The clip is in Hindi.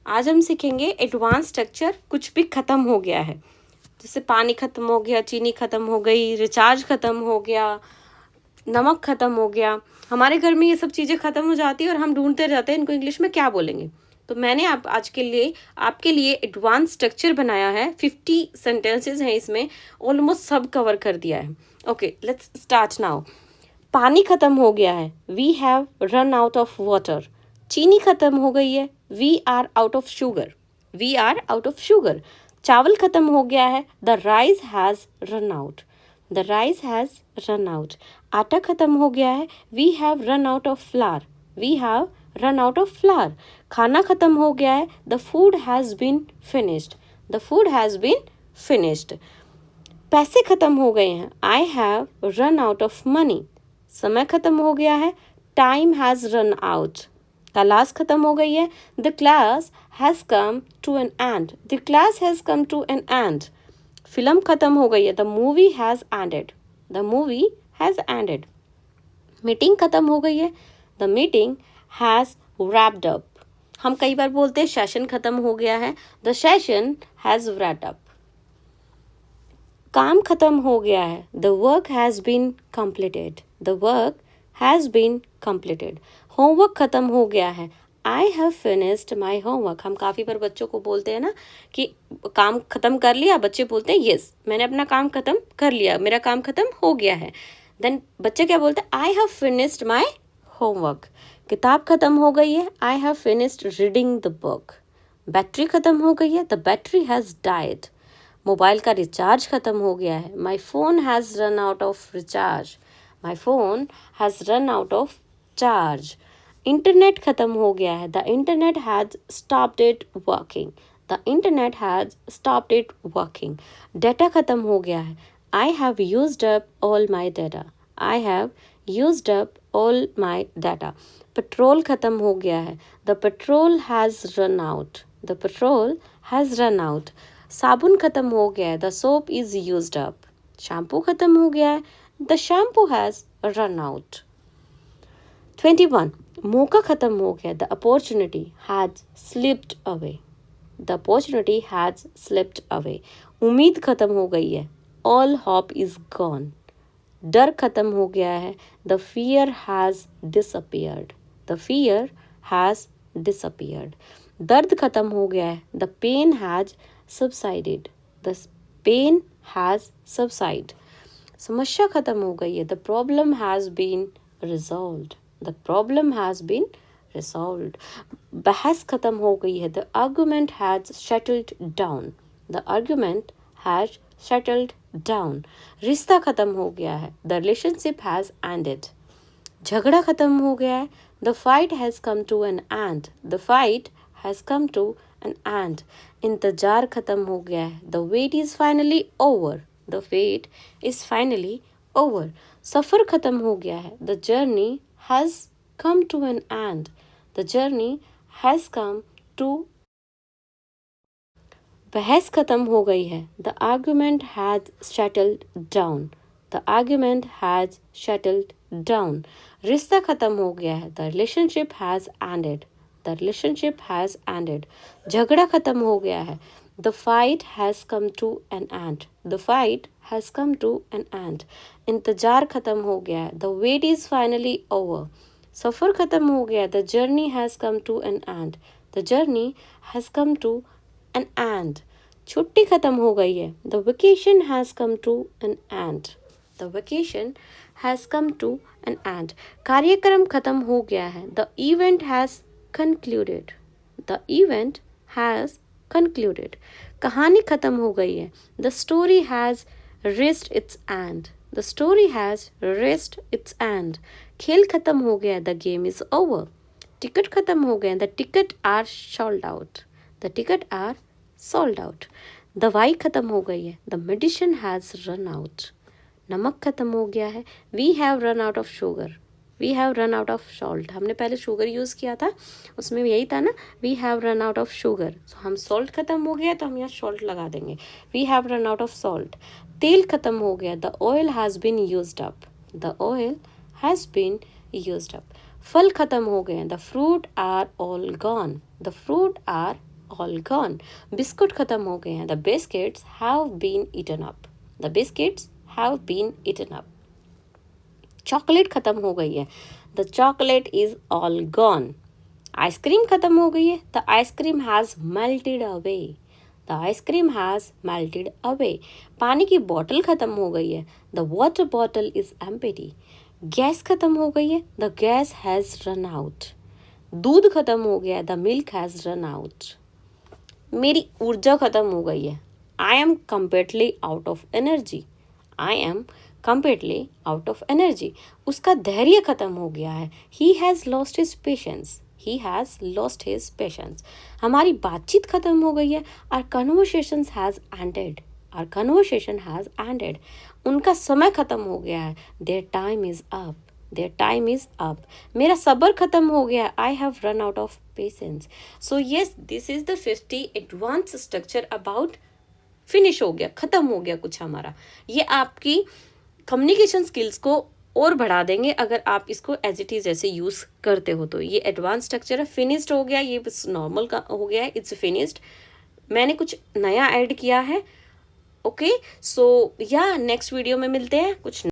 आज हम सीखेंगे एडवांस स्ट्रक्चर कुछ भी ख़त्म हो गया है, जैसे पानी ख़त्म हो गया, चीनी ख़त्म हो गई, रिचार्ज ख़त्म हो गया, नमक ख़त्म हो गया। हमारे घर में ये सब चीज़ें ख़त्म हो जाती है और हम ढूंढते रहते हैं इनको इंग्लिश में क्या बोलेंगे। तो मैंने आज के लिए आपके लिए एडवांस स्ट्रक्चर बनाया है। 50 सेंटेंसेस हैं इसमें, ऑलमोस्ट सब कवर कर दिया है। Okay, let's start now. पानी ख़त्म हो गया है, we have run out of water. चीनी ख़त्म हो गई है, we are out of sugar. We are out of sugar. चावल ख़त्म हो गया है, the rice has run out. The rice has run out. आटा ख़त्म हो गया है, we have run out of flour. We have run out of flour. खाना ख़त्म हो गया है, the food has been finished. The food has been finished. पैसे ख़त्म हो गए हैं, I have run out of money. समय ख़त्म हो गया है, time has run out. Class ख़त्म हो गई है, the class has come to an end. The class has come to an end. Film ख़त्म हो गई है, the movie has ended. The movie has ended. Meeting ख़त्म हो गई है, the meeting has wrapped up. हम कई बार बोलते हैं सेशन ख़त्म हो गया है, the session has wrapped up. काम ख़त्म हो गया है, the work has been completed. The work has been completed. Homework ख़त्म हो गया है, I have finished my homework. हम काफ़ी बार बच्चों को बोलते हैं ना कि काम ख़त्म कर लिया, बच्चे बोलते हैं यस मैंने अपना काम ख़त्म कर लिया, मेरा काम ख़त्म हो गया है। देन बच्चे क्या बोलते हैं, I have finished my homework. किताब ख़त्म हो गई है, I have finished reading the book. Battery ख़त्म हो गई है, the battery has died. Mobile का रिचार्ज ख़त्म हो गया है, my phone has run out of recharge. My phone has run out of charge. Internet ख़त्म हो गया है, the internet has stopped it working. The internet has stopped it working. Data ख़त्म हो गया है, I have used up all my data. I have used up all my data. Petrol ख़त्म हो गया है, the petrol has run out. The petrol has run out. साबुन ख़त्म हो गया है, the soap is used up. Shampoo ख़त्म हो गया है, the shampoo has run out. 21. मौका ख़त्म हो गया, the opportunity has slipped away. The opportunity has slipped away. उम्मीद ख़त्म हो गई है, ऑल होप इज़ गॉन। डर ख़त्म हो गया है, the fear has disappeared. The fear has disappeared. दर्द ख़त्म हो गया है, the pain has subsided. The pain has subsided. समस्या खत्म हो गई है, the problem has been resolved. The problem has been resolved. बहस खत्म हो गई है, the argument has settled down. The argument has settled down. रिश्ता खत्म हो गया है, the relationship has ended. झगड़ा खत्म हो गया है, the fight has come to an end. The fight has come to an end. इंतजार खत्म हो गया है, the wait is finally over. The wait is finally over. सफ़र खत्म हो गया है, the journey has come to an end. The journey has come to. बहस खत्म हो गई है, the argument has settled down. The argument has settled down. रिश्ता खत्म हो गया है, the relationship has ended. The relationship has ended. झगड़ा खत्म हो गया है, the fight has come to an end. The fight has come to an end. इंतजार खत्म हो गया है, the wait is finally over. सफ़र खत्म हो गया, the journey has come to an end. The journey has come to an end. छुट्टी खत्म हो गई है, the vacation has come to an end. The vacation has come to an end. कार्यक्रम खत्म हो गया है, the event has concluded. The event has concluded. कहानी खत्म हो गई है, the story has reached its end. The story has reached its end. खेल खत्म हो गया, the game is over. Ticket खत्म हो गए, the ticket are sold out. The ticket are sold out. दवाई खत्म हो गई है, the medicine has run out. नमक खत्म हो गया है, we have run out of sugar. We have run out of salt. हमने पहले शुगर यूज़ किया था, उसमें यही था ना, we have run out of sugar. हम सॉल्ट ख़त्म हो गया तो हम यहाँ सॉल्ट लगा देंगे, we have run out of salt. तेल ख़त्म हो गया, the oil has been used up. The oil has been used up. फल ख़त्म हो गए, the fruit are all gone. The fruit are all gone. Biscuit खत्म हो गए हैं. The biscuits have been eaten up. The biscuits have been eaten up. Chocolate खत्म हो गई है. The chocolate is all gone. Ice cream खत्म हो गई है. The ice cream has melted away. The ice cream has melted away. पानी की बोतल खत्म हो गई है. The water bottle is empty. Gas खत्म हो गई है. The gas has run out. दूध खत्म हो गया है. The milk has run out. मेरी ऊर्जा खत्म हो गई है. I am completely out of energy. I am completely out of energy. उसका धैर्य खत्म हो गया है. He has lost his patience. He has lost his patience. हमारी बातचीत खत्म हो गई है. Our conversations has ended. Our conversation has ended. उनका समय खत्म हो गया है. Their time is up. Their time is up. मेरा सब्र खत्म हो गया. I have run out of patience. So yes, this is the 50 advanced structure about finish हो गया, खत्म हो गया कुछ हमारा. ये आपकी कम्युनिकेशन स्किल्स को और बढ़ा देंगे अगर आप इसको एज इट इज़ ऐसे यूज़ करते हो. तो ये एडवांस स्ट्रक्चर है. फिनिश्ड हो गया, ये बस नॉर्मल का हो गया है. It's finished. मैंने कुछ नया ऐड किया है. ओके, सो या नेक्स्ट वीडियो में मिलते हैं कुछ